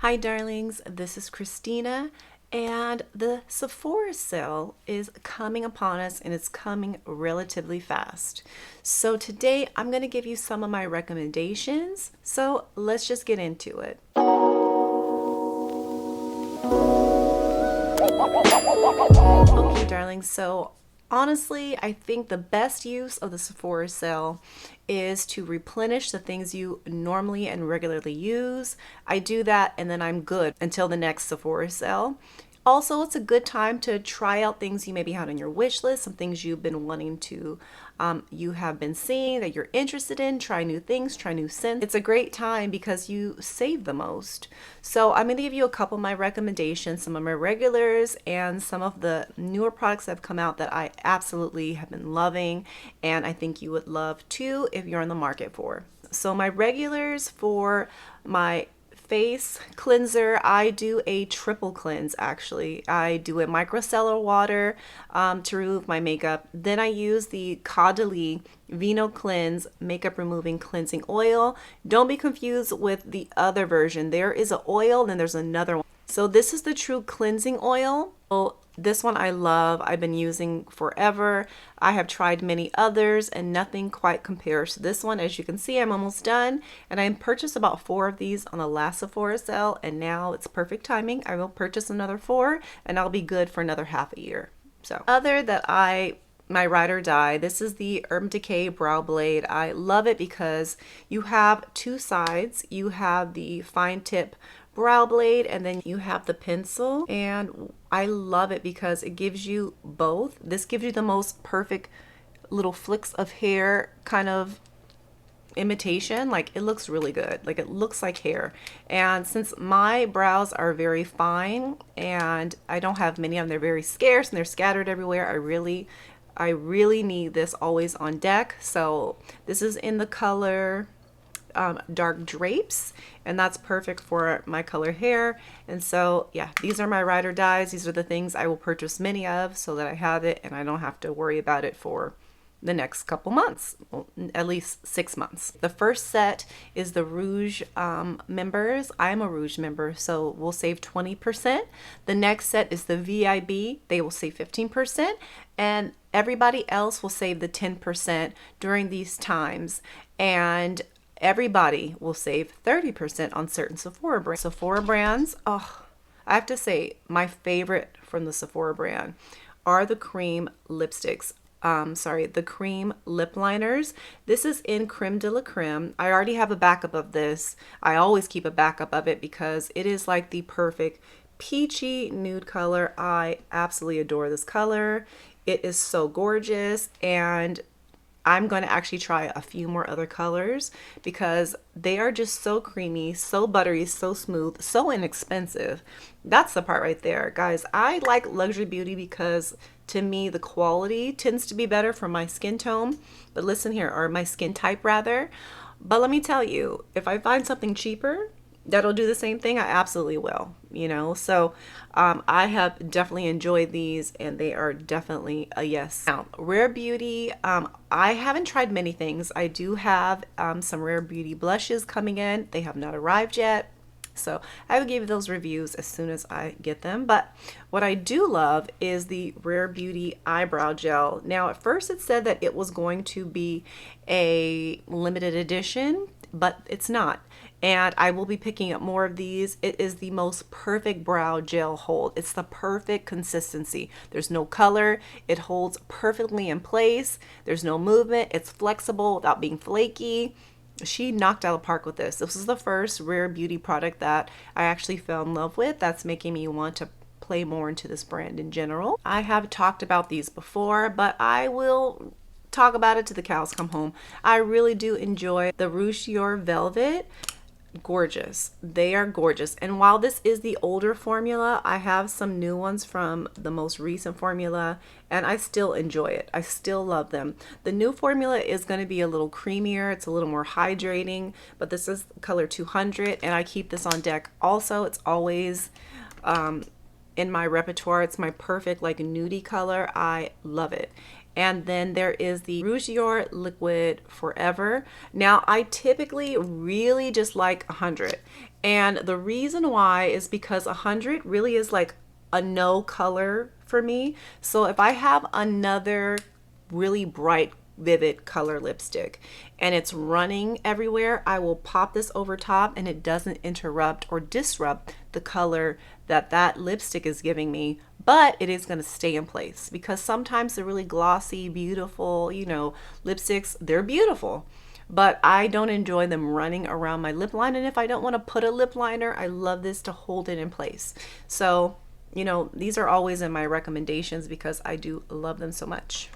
Hi darlings, this is Christina and the Sephora sale is coming upon us and it's coming relatively fast. So today I'm going to give you some of my recommendations. So let's just get into it. Okay darlings, so honestly, I think the best use of the Sephora sale is to replenish the things you normally and regularly use. I do that and then I'm good until the next Sephora sale. Also, it's a good time to try out things you maybe had on your wish list, some things you've been wanting to, you have been seeing that you're interested in, try new things, try new scents. It's a great time because you save the most. So I'm going to give you a couple of my recommendations, some of my regulars and some of the newer products that have come out that I absolutely have been loving and I think you would love too if you're in the market for. So my regulars for my face cleanser, I do a triple cleanse actually. I do a micellar water to remove my makeup. Then I use the CAUDALIE Vinoclean makeup removing cleansing oil. Don't be confused with the other version. There is an oil, then there's another one. So this is the true cleansing oil. So this one I love. I've been using forever. I have tried many others and nothing quite compares to this one. As you can see, I'm almost done and I purchased about 4 of these on the last Sephora sale and now it's perfect timing. I will purchase another 4 and I'll be good for another half a year. So other that my ride or die, this is the Urban Decay Brow Blade. I love it because you have 2 sides. You have the fine tip brow blade and then you have the pencil, and I love it because it gives you both. This gives you the most perfect little flicks of hair kind of imitation. Like it looks really good, like it looks like hair. And since my brows are very fine and I don't have many of them, they're very scarce and they're scattered everywhere, I really need this always on deck. So this is in the color dark drapes, and that's perfect for my color hair. And so yeah, these are my ride or dies. These are the things I will purchase many of so that I have it and I don't have to worry about it for the next couple months, well, at least 6 months. The first set is the Rouge members. I'm a Rouge member, so we'll save 20%. The next set is the VIB. They will save 15%, and everybody else will save the 10% during these times. And everybody will save 30% on certain Sephora brands. Sephora brands, oh, I have to say my favorite from the Sephora brand are the cream lipsticks. The cream lip liners. This is in Creme de la Creme. I already have a backup of this. I always keep a backup of it because it is like the perfect peachy nude color. I absolutely adore this color. It is so gorgeous, and I'm going to actually try a few more other colors because they are just so creamy, so buttery, so smooth, so inexpensive. That's the part right there. Guys, I like luxury beauty because to me the quality tends to be better for my skin tone. But listen here, or my skin type rather. But let me tell you, if I find something cheaper that'll do the same thing, I absolutely will, you know. So I have definitely enjoyed these and they are definitely a yes. Now, Rare Beauty, I haven't tried many things. I do have some Rare Beauty blushes coming in. They have not arrived yet, so I will give you those reviews as soon as I get them. But what I do love is the Rare Beauty eyebrow gel. Now at first it said that it was going to be a limited edition, but it's not. And I will be picking up more of these. It is the most perfect brow gel hold. It's the perfect consistency. There's no color. It holds perfectly in place. There's no movement. It's flexible without being flaky. She knocked out of the park with this. This is the first Rare Beauty product that I actually fell in love with. That's making me want to play more into this brand in general. I have talked about these before, but I will talk about it till the cows come home. I really do enjoy the Rouge Velvet. Gorgeous. They are gorgeous. And while this is the older formula, I have some new ones from the most recent formula and I still enjoy it. I still love them. The new formula is going to be a little creamier. It's a little more hydrating, but this is color 200 and I keep this on deck. Also, it's always in my repertoire. It's my perfect like nudie color. I love it. And then there is the Rouge Liquid Forever. Now I typically really just like 100, And the reason why is because 100 really is like a no color for me. So if I have another really bright vivid color lipstick and it's running everywhere, I will pop this over top and it doesn't interrupt or disrupt the color that that lipstick is giving me, but it is going to stay in place, because sometimes the really glossy, beautiful, you know, lipsticks, they're beautiful, but I don't enjoy them running around my lip line. And if I don't want to put a lip liner, I love this to hold it in place. So, you know, these are always in my recommendations because I do love them so much.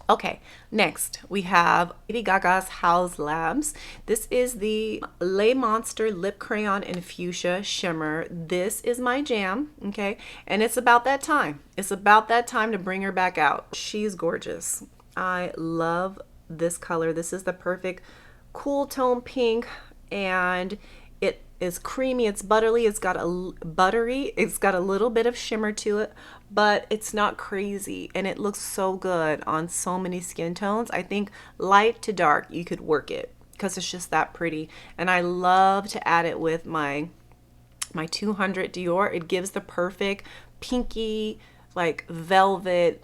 Okay, next we have Lady Gaga's HAUS Labs. This is the Le Monster Lip Crayon in Fuchsia Shimmer. This is my jam, okay? And it's about that time. It's about that time to bring her back out. She's gorgeous. I love this color. This is the perfect cool tone pink, and it is creamy. It's buttery. It's got a little bit of shimmer to it, but it's not crazy, and it looks so good on so many skin tones. I think light to dark, you could work it because it's just that pretty. And I love to add it with my 200 Dior. It gives the perfect pinky, like velvet.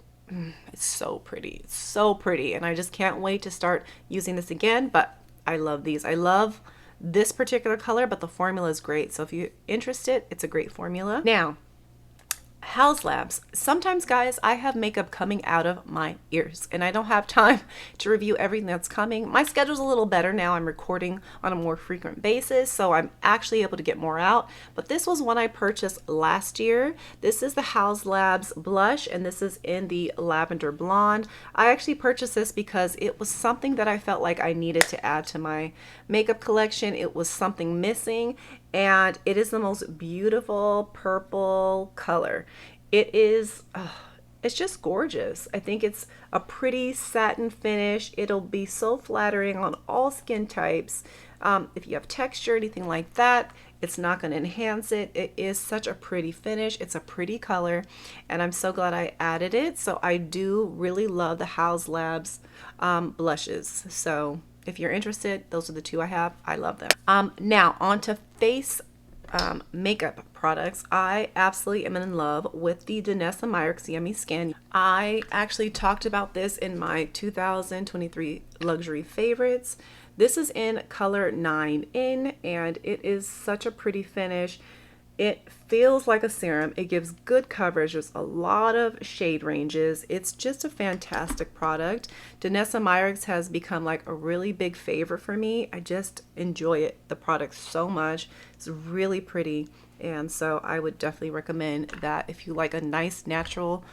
It's so pretty. It's so pretty, and I just can't wait to start using this again. But I love these. I love this particular color, but the formula is great. So if you're interested, it's a great formula. Now, HAUS Labs. Sometimes, guys, I have makeup coming out of my ears and I don't have time to review everything that's coming. My schedule's a little better now. I'm recording on a more frequent basis, so I'm actually able to get more out. But this was one I purchased last year. This is the HAUS Labs blush, and this is in the lavender blonde. I actually purchased this because it was something that I felt like I needed to add to my makeup collection. It was something missing, and it is the most beautiful purple color. It is, it's just gorgeous. I think it's a pretty satin finish. It'll be so flattering on all skin types. If you have texture, anything like that, it's not going to enhance it. It is such a pretty finish. It's a pretty color, and I'm so glad I added it. So I do really love the HAUS Labs blushes. So if you're interested, those are the two I have. I love them. Now on to face makeup products. I absolutely am in love with the DANESSA MYRICKS Yummy Skin. I actually talked about this in my 2023 luxury favorites. This is in color 9N, and it is such a pretty finish. It feels like a serum. It gives good coverage. There's a lot of shade ranges. It's just a fantastic product. DANESSA MYRICKS has become like a really big favorite for me. I just enjoy it, the product, so much. It's really pretty, and so I would definitely recommend that if you like a nice natural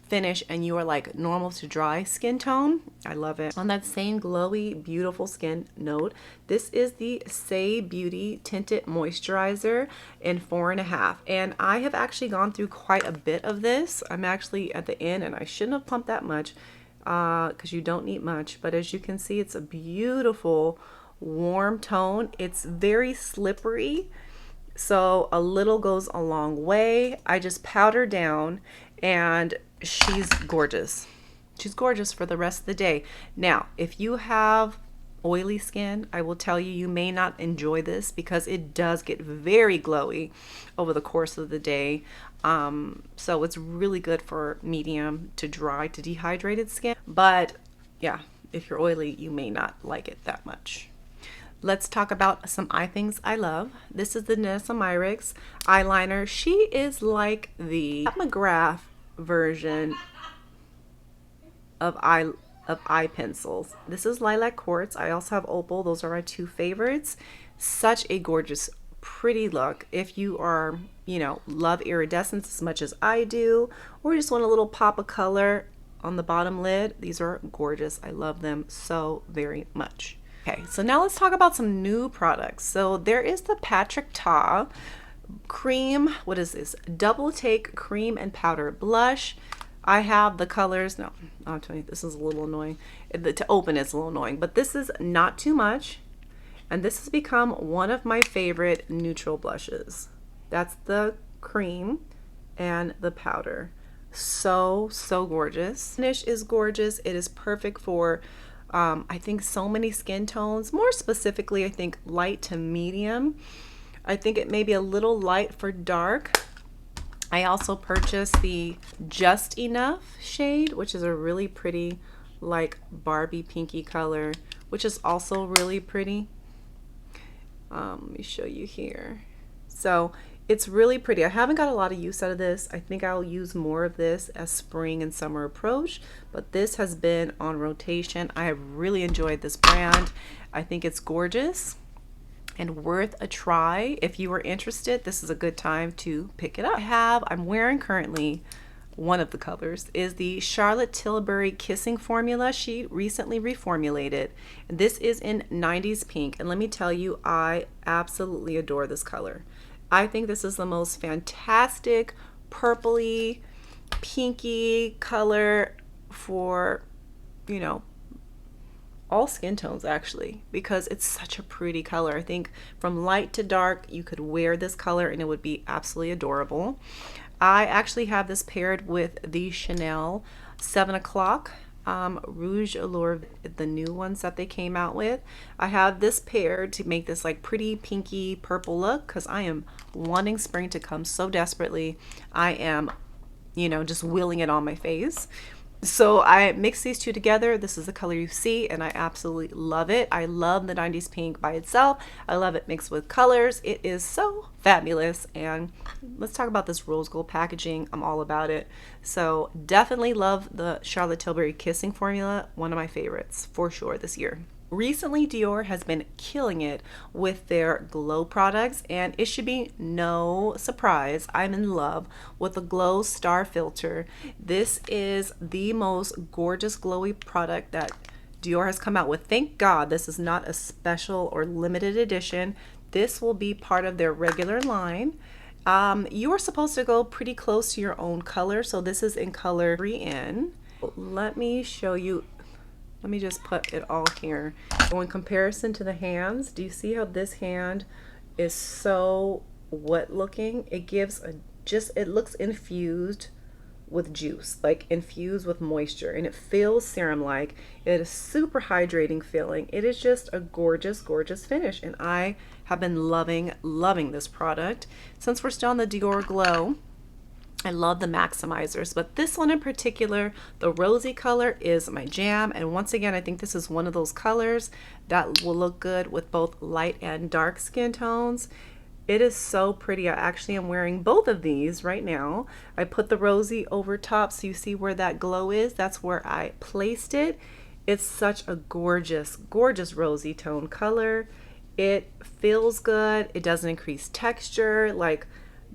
finish and you are like normal to dry skin tone. I love it. On that same glowy, beautiful skin note, this is the Say Beauty Tinted Moisturizer in 4.5, and I have actually gone through quite a bit of this. I'm actually at the end, and I shouldn't have pumped that much because you don't need much, but as you can see, it's a beautiful warm tone. It's very slippery, so a little goes a long way. I just powder down, and she's gorgeous. She's gorgeous for the rest of the day. Now, if you have oily skin, I will tell you, you may not enjoy this because it does get very glowy over the course of the day. So it's really good for medium to dry to dehydrated skin. But yeah, if you're oily, you may not like it that much. Let's talk about some eye things I love. This is the DANESSA MYRICKS eyeliner. She is like the McGrath version of eye pencils. This is Lilac Quartz. I also have Opal. Those are my two favorites. Such a gorgeous, pretty look. If you are, you know, love iridescence as much as I do, or just want a little pop of color on the bottom lid, these are gorgeous. I love them so very much. Okay, so now let's talk about some new products. So there is the Patrick Ta cream, what is this, double take cream and powder blush. I have the colors, no, I'll tell you, this is a little annoying. To open it's a little annoying, but this is not too much, and this has become one of my favorite neutral blushes. That's the cream and the powder. So gorgeous. Finish is gorgeous. It is perfect for I think so many skin tones, more specifically I think light to medium. I think it may be a little light for dark. I also purchased the Just Enough shade, which is a really pretty like Barbie pinky color, which is also really pretty. Let me show you here. So it's really pretty. I haven't got a lot of use out of this. I think I'll use more of this as spring and summer approach, but this has been on rotation. I have really enjoyed this brand. I think it's gorgeous and worth a try. If you are interested, this is a good time to pick it up. I'm wearing currently, one of the colors is the Charlotte Tilbury Kissing Formula. She recently reformulated, and this is in 90s pink, and let me tell you, I absolutely adore this color. I think this is the most fantastic purpley pinky color for, you know, all skin tones actually, because it's such a pretty color. I think from light to dark you could wear this color and it would be absolutely adorable. I actually have this paired with the Chanel 7 o'clock Rouge Allure, the new ones that they came out with. I have this paired to make this like pretty pinky purple look because I am wanting spring to come so desperately. I am, you know, just willing it on my face. So I mix these two together. This is the color you see, and I absolutely love it. I love the 90s pink by itself. I love it mixed with colors. It is so fabulous. And let's talk about this rose gold packaging. I'm all about it. So definitely love the Charlotte Tilbury Kissing Formula. One of my favorites for sure this year. Recently, Dior has been killing it with their glow products, and it should be no surprise I'm in love with the Glow Star Filter. This is the most gorgeous glowy product that Dior has come out with. Thank God this is not a special or limited edition. This will be part of their regular line. You are supposed to go pretty close to your own color, so this is in color 3N. Let me show you. Let me just put it all here. So in comparison to the hands, do you see how this hand is so wet looking? It gives a it looks infused with juice, like infused with moisture, and it feels serum like. It is super hydrating feeling. It is just a gorgeous, gorgeous finish, and I have been loving this product. Since we're still on the Dior Glow, I love the maximizers, but this one in particular, the rosy color, is my jam. And once again, I think this is one of those colors that will look good with both light and dark skin tones. It is so pretty. I actually am wearing both of these right now. I put the rosy over top so you see where that glow is. That's where I placed it. It's such a gorgeous, gorgeous rosy tone color. It feels good. It doesn't increase texture. Like,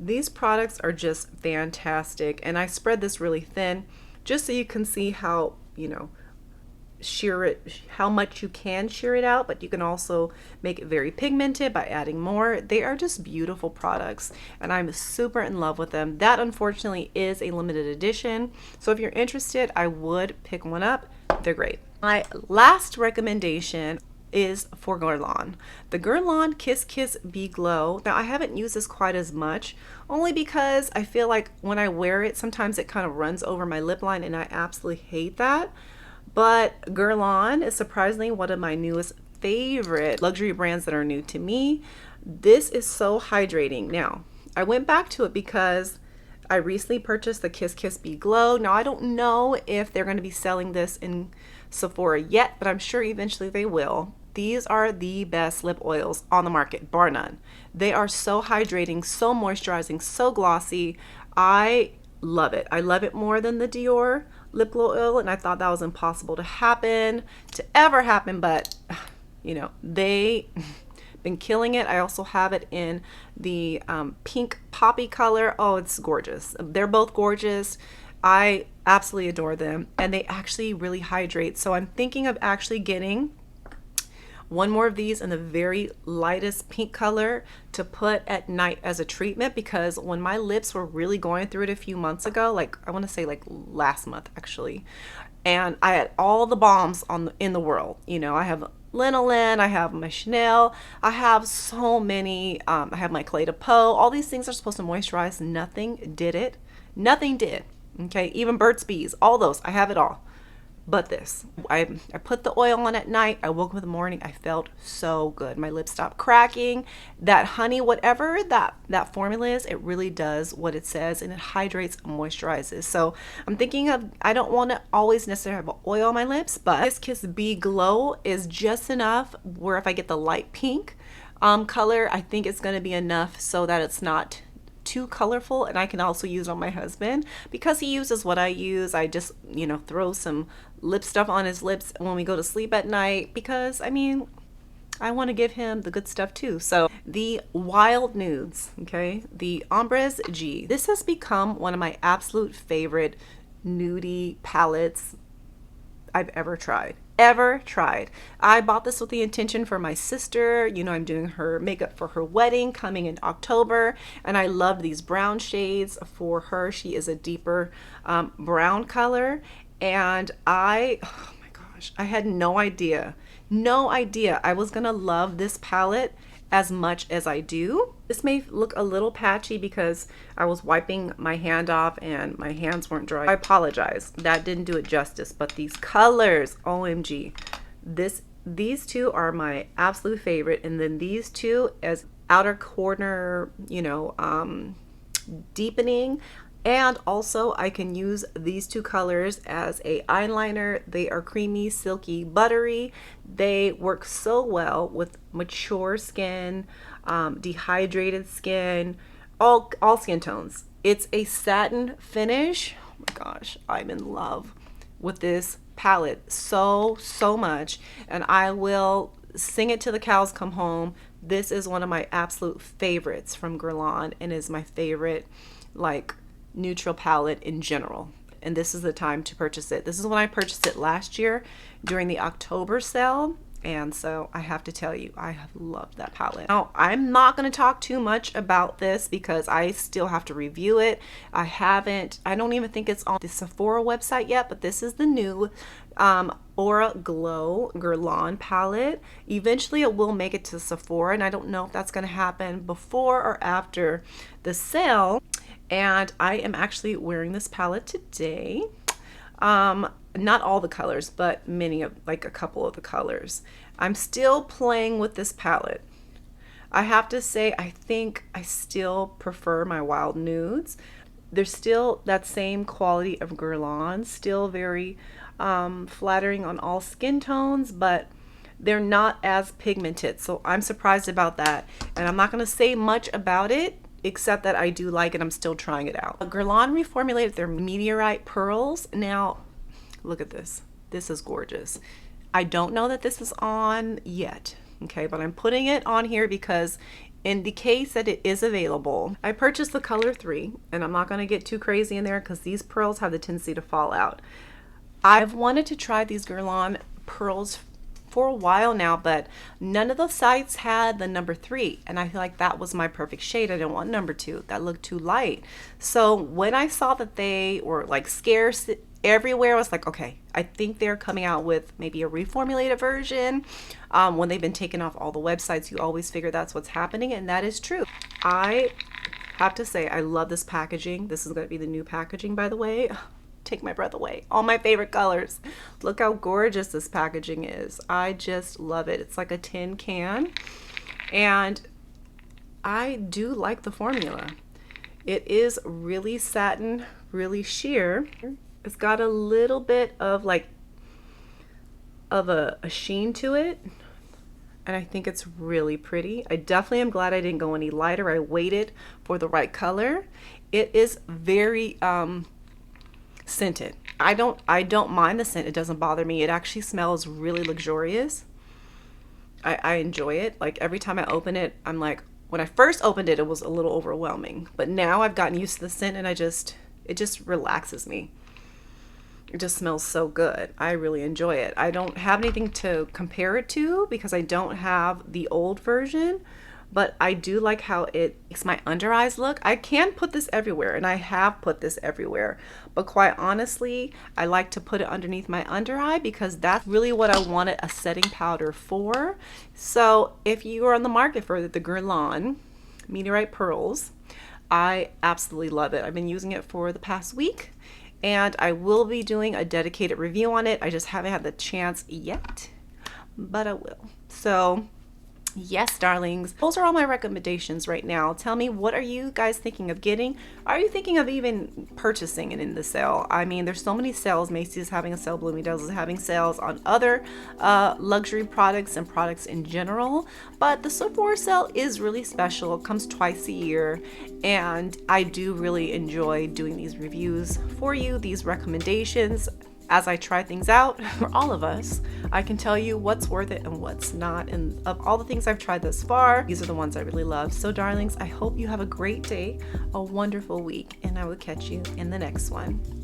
these products are just fantastic, and I spread this really thin just so you can see how, you know, how much you can shear it out, but you can also make it very pigmented by adding more. They are just beautiful products, and I'm super in love with them. That unfortunately is a limited edition, so if you're interested, I would pick one up. They're great. My last recommendation is for Guerlain. The Guerlain Kiss Kiss Be Glow. Now I haven't used this quite as much, only because I feel like when I wear it, sometimes it kind of runs over my lip line, and I absolutely hate that. But Guerlain is surprisingly one of my newest favorite luxury brands that are new to me. This is so hydrating. Now, I went back to it because I recently purchased the Kiss Kiss Be Glow. Now, I don't know if they're going to be selling this in Sephora yet, but I'm sure eventually they will. These are the best lip oils on the market, bar none. They are so hydrating, so moisturizing, so glossy. I love it. I love it more than the Dior lip glow oil, and I thought that was impossible to ever happen, but you know, they been killing it. I also have it in the pink poppy color. Oh, it's gorgeous. They're both gorgeous. I absolutely adore them, and they actually really hydrate. So I'm thinking of actually getting one more of these in the very lightest pink color to put at night as a treatment, because when my lips were really going through it a few months ago, like I want to say like last month actually, and I had all the balms in the world. You know, I have Lanolin, I have my Chanel, I have so many, I have my Clé de Peau. All these things are supposed to moisturize. Nothing did it. Nothing did. Okay, even Burt's Bees, all those, I have it all. but this. I put the oil on at night. I woke up in the morning. I felt so good. My lips stopped cracking. That honey, whatever that formula is, it really does what it says, and it hydrates, moisturizes. So I'm thinking of, I don't want to always necessarily have oil on my lips, but this Kiss Be Glow is just enough where if I get the light pink color, I think it's going to be enough so that it's not too colorful, and I can also use on my husband because he uses what I use. I just, you know, throw some lip stuff on his lips when we go to sleep at night because, I mean, I want to give him the good stuff too. So the Wild Nudes, okay, the Ombre G. This has become one of my absolute favorite nudie palettes I've ever tried. I bought this with the intention for my sister. You know, I'm doing her makeup for her wedding coming in October, and I love these brown shades for her. She is a deeper brown color, and oh my gosh, I had no idea I was gonna love this palette as much as I do. This may look a little patchy because I was wiping my hand off and my hands weren't dry. I apologize. That didn't do it justice, but these colors, OMG. These two are my absolute favorite, and then these two as outer corner, you know, deepening. And also I can use these two colors as a eyeliner. They are creamy, silky, buttery. They work so well with mature skin, dehydrated skin, all skin tones. It's a satin finish. Oh my gosh, I'm in love with this palette so much, and I will sing it till the cows come home. This is one of my absolute favorites from Guerlain, and is my favorite like neutral palette in general, and this is the time to purchase it. This is when I purchased it last year during the October sale, and so I have to tell you, I have loved that palette. Now, I'm not going to talk too much about this because I still have to review it. I don't even think it's on the Sephora website yet, but this is the new Aura Glow Guerlain palette. Eventually it will make it to Sephora, and I don't know if that's going to happen before or after the sale. And I am actually wearing this palette today. Not all the colors, but like a couple of the colors. I'm still playing with this palette. I have to say, I think I still prefer my Wild Nudes. There's still that same quality of Guerlain, still very flattering on all skin tones, but they're not as pigmented. So I'm surprised about that. And I'm not going to say much about it, except that I do like it. I'm still trying it out. Guerlain reformulated their meteorite pearls. Now, look at this. This is gorgeous. I don't know that this is on yet, okay, but I'm putting it on here because in the case that it is available. I purchased the color 3, and I'm not going to get too crazy in there because these pearls have the tendency to fall out. I've wanted to try these Guerlain pearls for a while now, but none of the sites had the number 3, and I feel like that was my perfect shade. I didn't want number 2. That looked too light. So when I saw that they were like scarce everywhere, I was like, okay, I think they're coming out with maybe a reformulated version. When they've been taken off all the websites, you always figure that's what's happening, and that is true. I have to say, I love this packaging. This is going to be the new packaging, by the way. Take my breath away. All my favorite colors. Look how gorgeous this packaging is. I just love it. It's like a tin can, and I do like the formula. It is really satin, really sheer. It's got a little bit of like a sheen to it, and I think it's really pretty. I definitely am glad I didn't go any lighter. I waited for the right color. It is very scented. I don't mind the scent. It doesn't bother me. It actually smells really luxurious. I enjoy it. Like every time I open it, I'm like, when I first opened it, it was a little overwhelming, but now I've gotten used to the scent, and it just relaxes me. It just smells so good. I really enjoy it. I don't have anything to compare it to because I don't have the old version, but I do like how it makes my under eyes look. I can put this everywhere, and I have put this everywhere, but quite honestly, I like to put it underneath my under eye because that's really what I wanted a setting powder for. So if you are on the market for the Guerlain Meteorite Pearls, I absolutely love it. I've been using it for the past week, and I will be doing a dedicated review on it. I just haven't had the chance yet, but I will. So yes, darlings, those are all my recommendations right now. Tell me, what are you guys thinking of getting? Are you thinking of even purchasing it in the sale? I mean, there's so many sales. Macy's is having a sale, Bloomingdale's is having sales on other luxury products and products in general, but the Sephora sale is really special. It comes twice a year, and I do really enjoy doing these reviews for you, these recommendations. As I try things out for all of us, I can tell you what's worth it and what's not. And of all the things I've tried thus far, these are the ones I really love. So darlings, I hope you have a great day, a wonderful week, and I will catch you in the next one.